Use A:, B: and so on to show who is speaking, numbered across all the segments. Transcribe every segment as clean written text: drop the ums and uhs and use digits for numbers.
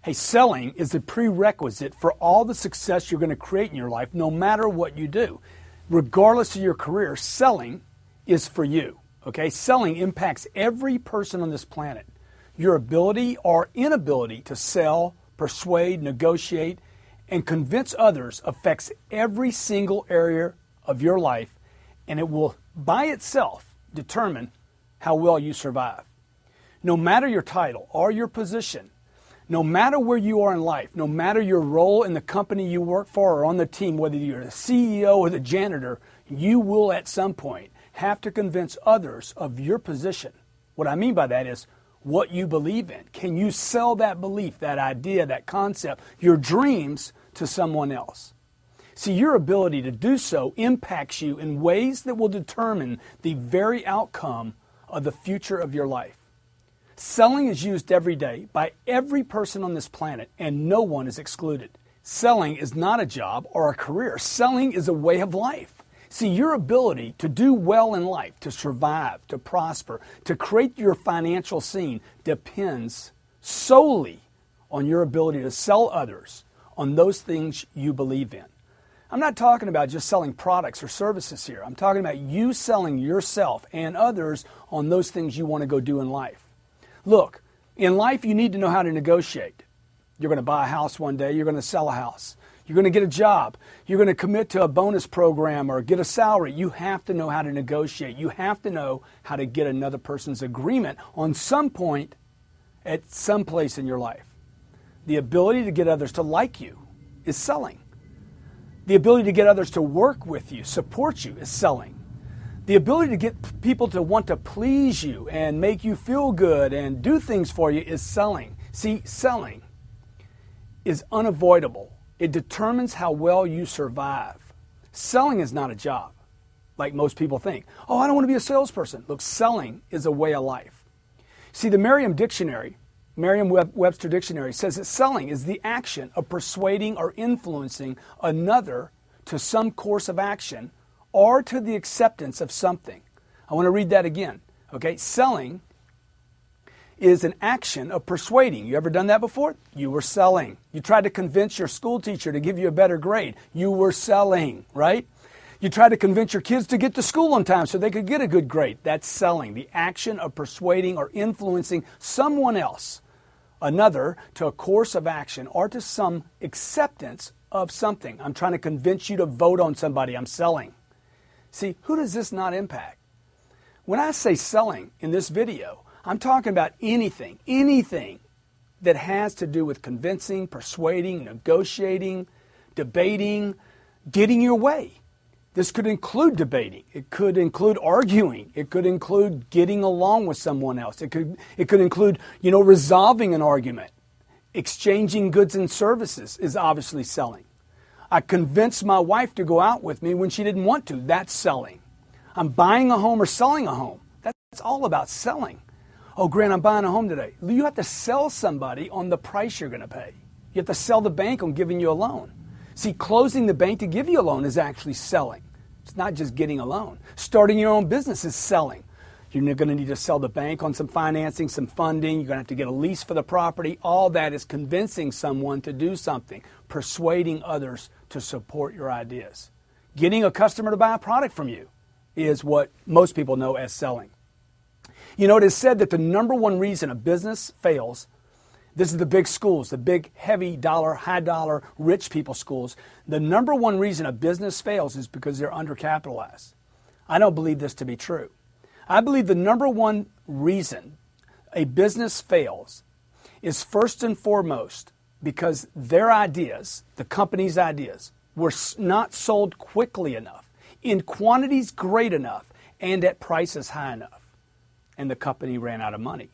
A: Hey, selling is a prerequisite for all the success you're going to create in your life, no matter what you do. Regardless of your career, selling is for you. Okay? Selling impacts every person on this planet. Your ability or inability to sell, persuade, negotiate, and convince others affects every single area of your life, and it will, by itself, determine how well you survive. No matter your title or your position, no matter where you are in life, no matter your role in the company you work for or on the team, whether you're the CEO or the janitor, you will at some point have to convince others of your position. What I mean by that is what you believe in. Can you sell that belief, that idea, that concept, your dreams to someone else? See, your ability to do so impacts you in ways that will determine the very outcome of the future of your life. Selling is used every day by every person on this planet, and no one is excluded. Selling is not a job or a career. Selling is a way of life. See, your ability to do well in life, to survive, to prosper, to create your financial scene depends solely on your ability to sell others on those things you believe in. I'm not talking about just selling products or services here. I'm talking about you selling yourself and others on those things you want to go do in life. Look, in life you need to know how to negotiate. You're going to buy a house one day, you're going to sell a house. You're going to get a job. You're going to commit to a bonus program or get a salary. You have to know how to negotiate. You have to know how to get another person's agreement on some point at some place in your life. The ability to get others to like you is selling. The ability to get others to work with you, support you, is selling. The ability to get people to want to please you and make you feel good and do things for you is selling. See, selling is unavoidable. It determines how well you survive. Selling is not a job, like most people think. Oh, I don't want to be a salesperson. Look, selling is a way of life. See, the Merriam-Webster Dictionary says that selling is the action of persuading or influencing another to some course of action or to the acceptance of something. I want to read that again. Okay, selling is an action of persuading. You ever done that before? You were selling. You tried to convince your school teacher to give you a better grade. You were selling, right? You tried to convince your kids to get to school on time so they could get a good grade. That's selling. The action of persuading or influencing someone else, another, to a course of action or to some acceptance of something. I'm trying to convince you to vote on somebody. I'm selling. See, who does this not impact? When I say selling in this video, I'm talking about anything that has to do with convincing, persuading, negotiating, debating, getting your way. This could include debating. It could include arguing. It could include getting along with someone else. It could include, resolving an argument. Exchanging goods and services is obviously selling. I convinced my wife to go out with me when she didn't want to. That's selling. I'm buying a home or selling a home. That's all about selling. Oh, Grant, I'm buying a home today. You have to sell somebody on the price you're going to pay. You have to sell the bank on giving you a loan. See, closing the bank to give you a loan is actually selling. It's not just getting a loan. Starting your own business is selling. You're going to need to sell the bank on some financing, some funding. You're going to have to get a lease for the property. All that is convincing someone to do something, persuading others to support your ideas. Getting a customer to buy a product from you is what most people know as selling. It is said that the number one reason a business fails, this is the big schools, the big heavy dollar, high dollar, rich people schools. The number one reason a business fails is because they're undercapitalized. I don't believe this to be true. I believe the number one reason a business fails is first and foremost because their ideas, the company's ideas, were not sold quickly enough, in quantities great enough, and at prices high enough. And the company ran out of money.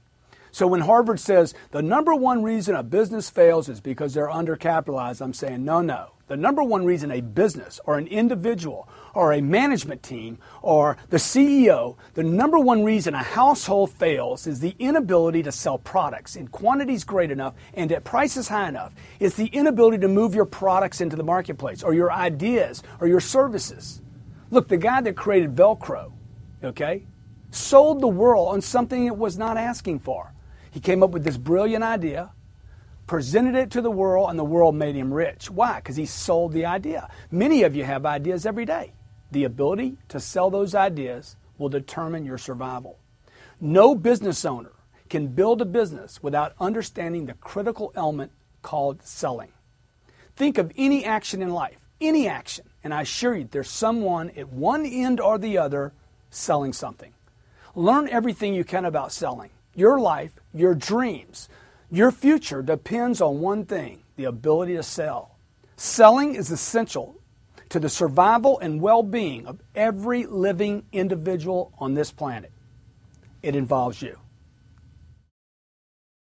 A: So when Harvard says the number one reason a business fails is because they're undercapitalized, I'm saying no. The number one reason a business or an individual or a management team or the CEO, the number one reason a household fails is the inability to sell products in quantities great enough and at prices high enough. It's the inability to move your products into the marketplace or your ideas or your services. Look, the guy that created Velcro, sold the world on something it was not asking for. He came up with this brilliant idea, presented it to the world, and the world made him rich. Why? Because he sold the idea. Many of you have ideas every day. The ability to sell those ideas will determine your survival. No business owner can build a business without understanding the critical element called selling. Think of any action in life, any action, and I assure you there's someone at one end or the other selling something. Learn everything you can about selling. Your life, your dreams, your future depends on one thing, the ability to sell. Selling is essential to the survival and well-being of every living individual on this planet. It involves you.